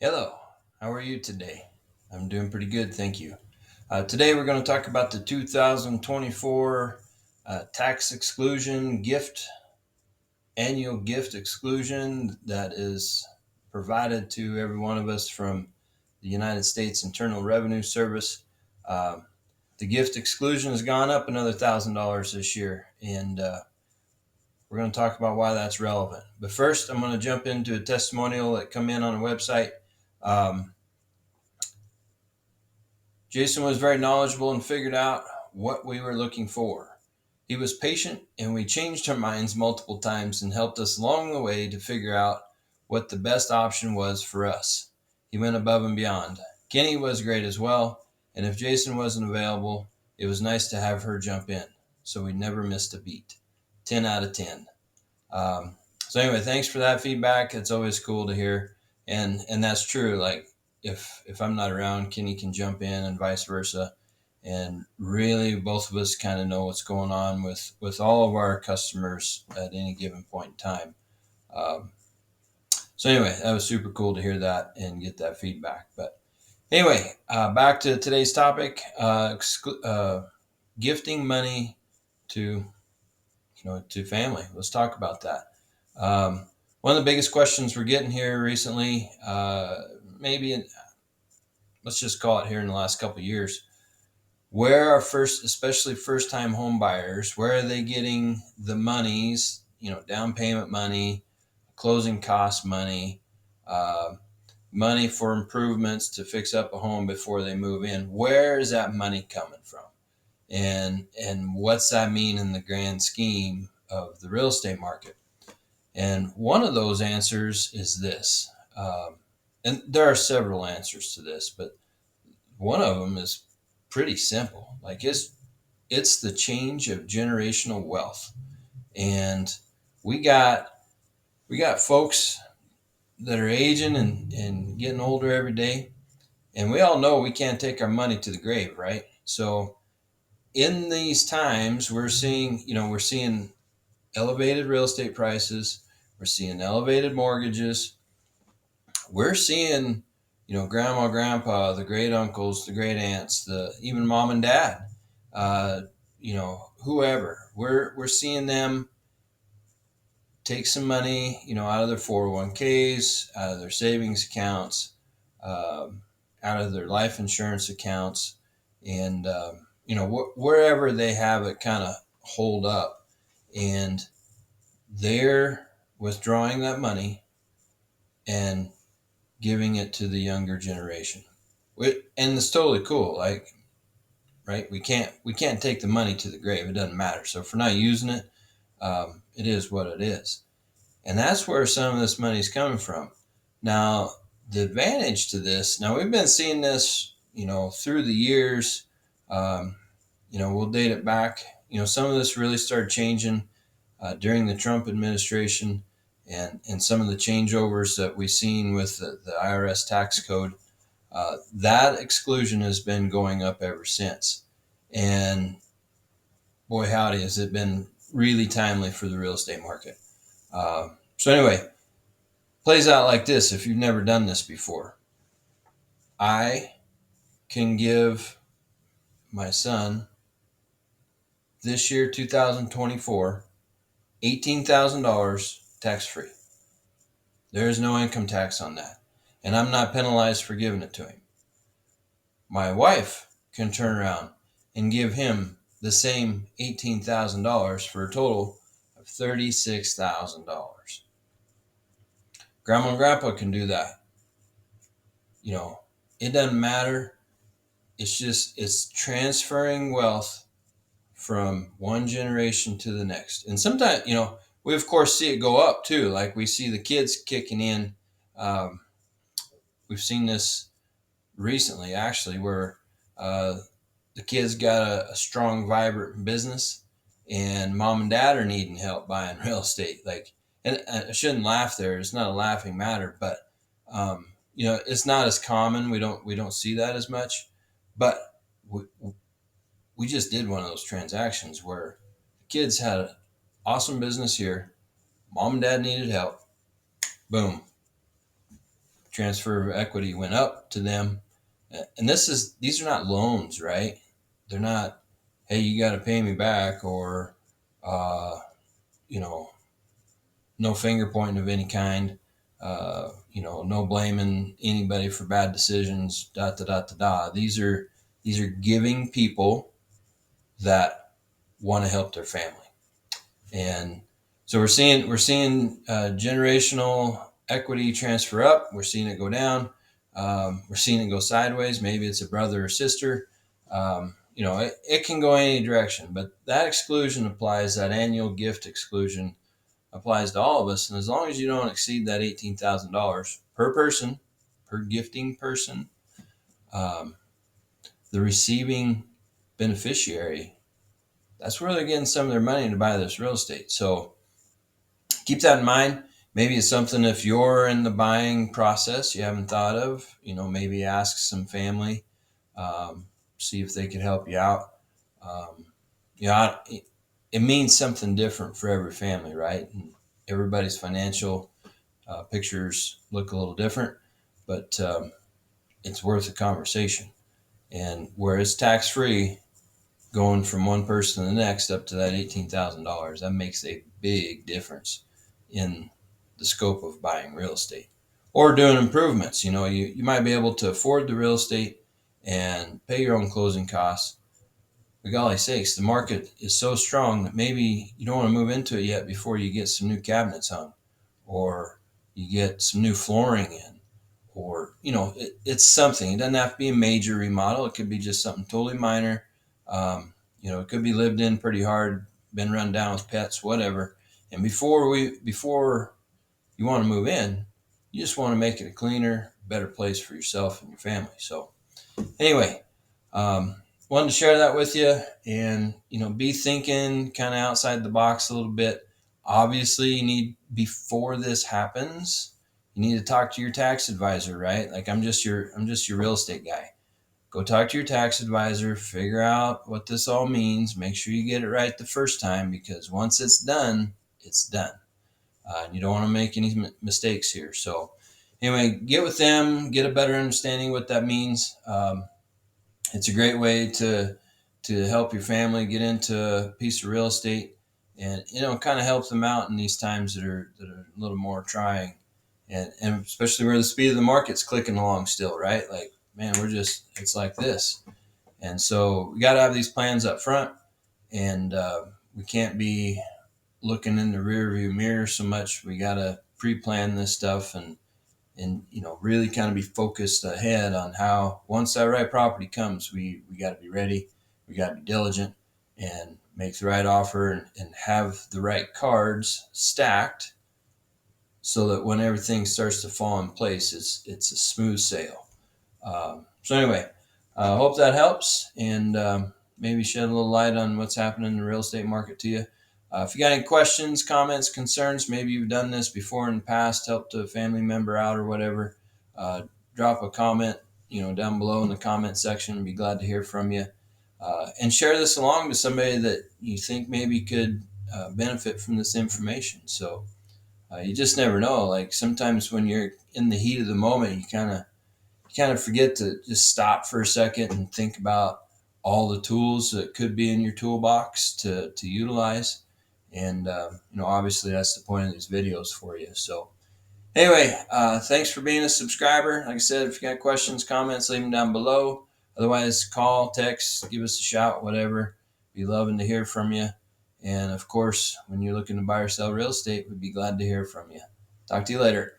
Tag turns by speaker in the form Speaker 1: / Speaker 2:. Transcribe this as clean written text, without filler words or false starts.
Speaker 1: Hello, how are you today? I'm doing pretty good, thank you. Today we're going to talk about the 2024 tax exclusion annual gift exclusion that is provided to every one of us from the United States Internal Revenue Service. Um, the gift exclusion has gone up another $1,000 this year, and we're going to talk about why that's relevant. But first, I'm going to jump into a testimonial that come in on a website. Um, Jason was very knowledgeable and figured out what we were looking for. He was patient, and we changed our minds multiple times and helped us along the way to figure out what the best option was for us. He went above and beyond. Kenny was great as well, and if Jason wasn't available, it was nice to have her jump in, so we never missed a beat. 10 out of 10. So anyway, thanks for that feedback. It's always cool to hear, and that's true. Like if I'm not around, Kenny can jump in, and vice versa. And really, both of us kind of know what's going on with all of our customers at any given point in time. Um, so anyway, that was super cool to hear that and get that feedback. But anyway, back to today's topic: gifting money to to family. Let's talk about that. Um, One of the biggest questions we're getting here recently, let's just call it here in the last couple of years, where are especially first time home buyers, where are they getting the monies, down payment money, closing cost money, uh, money for improvements to fix up a home before they move in? Where is that money coming from? And what's that mean in the grand scheme of the real estate market? And one of those answers is this. And there are several answers to this, but one of them is pretty simple. Like it's the change of generational wealth. And we got we got folks that are aging and getting older every day. And we all know we can't take our money to the grave, right? So in these times we're seeing elevated real estate prices, we're seeing elevated mortgages, we're seeing, grandma, grandpa, the great uncles, the great aunts, the even mom and dad, uh, whoever. We're seeing them take some money, out of their 401ks, out of their savings accounts, um, out of their life insurance accounts, and wherever they have it kind of hold up, and they're withdrawing that money and giving it to the younger generation. And it's totally cool. Like, right? We can't take the money to the grave. It doesn't matter. So if we're not using it, it is what it is. And that's where some of this money is coming from. Now, the advantage to this. Now we've been seeing this, through the years. Um, we'll date it back. Some of this really started changing during the Trump administration, and some of the changeovers that we've seen with the IRS tax code. That exclusion has been going up ever since. And boy, howdy, has it been really timely for the real estate market. So, anyway, plays out like this if you've never done this before. I can give my son this year, 2024, $18,000 tax free. There is no income tax on that. And I'm not penalized for giving it to him. My wife can turn around and give him the same $18,000 for a total of $36,000. Grandma and grandpa can do that. It doesn't matter. It's transferring wealth from one generation to the next. And sometimes, we of course see it go up too. Like we see the kids kicking in. Um, we've seen this recently, actually, where uh, the kids got a strong, vibrant business, and mom and dad are needing help buying real estate. Like, and I shouldn't laugh there. It's not a laughing matter, but it's not as common. We don't see that as much, but we just did one of those transactions where the kids had an awesome business here. Mom and dad needed help. Boom. transfer of equity went up to them. And these are not loans, right? They're not, hey, you got to pay me back, or uh, you know, no finger pointing of any kind. No blaming anybody for bad decisions. Da da da da da. These are giving people that want to help their family. And so we're seeing generational equity transfer up. We're seeing it go down. We're seeing it go sideways. Maybe it's a brother or sister. It can go any direction. But that exclusion applies. That annual gift exclusion applies to all of us. And as long as you don't exceed that $18,000 per person, per gifting person, um, the receiving beneficiary, that's where they're getting some of their money to buy this real estate. So keep that in mind. Maybe it's something, if you're in the buying process, you haven't thought of. Maybe ask some family, see if they could help you out. Um, it means something different for every family, right? And everybody's financial pictures look a little different, but it's worth a conversation. And where it's tax free, going from one person to the next up to that $18,000, that makes a big difference in the scope of buying real estate or doing improvements. You might be able to afford the real estate and pay your own closing costs. For golly sakes, the market is so strong that maybe you don't want to move into it yet before you get some new cabinets hung, or you get some new flooring in, or it's something. It doesn't have to be a major remodel. It could be just something totally minor. It could be lived in pretty hard, been run down with pets, whatever. And before you want to move in, you just want to make it a cleaner, better place for yourself and your family. So anyway, um, wanted to share that with you, and be thinking kind of outside the box a little bit. Obviously, before this happens, you need to talk to your tax advisor, right? Like I'm just your real estate guy. Go talk to your tax advisor, figure out what this all means. Make sure you get it right the first time, because once it's done, it's done. And you don't want to make any mistakes here. So anyway, get with them, get a better understanding what that means. It's a great way to help your family get into a piece of real estate, and kind of help them out in these times that are a little more trying, and especially where the speed of the market's clicking along still, right? Like, man, it's like this. And so we got to have these plans up front, and we can't be looking in the rear view mirror so much. We got to pre-plan this stuff, and really kind of be focused ahead on how, once that right property comes, we got to be ready. We got to be diligent and make the right offer, and have the right cards stacked, so that when everything starts to fall in place, it's a smooth sail. So anyway, I hope that helps, and maybe shed a little light on what's happening in the real estate market to you. If you got any questions, comments, concerns, maybe you've done this before in the past, helped a family member out or whatever, drop a comment, down below in the comment section. I'd be glad to hear from you. And share this along to somebody that you think maybe could benefit from this information. So you just never know. Like, sometimes when you're in the heat of the moment, you kind of forget to just stop for a second and think about all the tools that could be in your toolbox to utilize. And, obviously that's the point of these videos for you. So anyway, thanks for being a subscriber. Like I said, if you got questions, comments, leave them down below. Otherwise, call, text, give us a shout, whatever. Be loving to hear from you. And of course, when you're looking to buy or sell real estate, we'd be glad to hear from you. Talk to you later.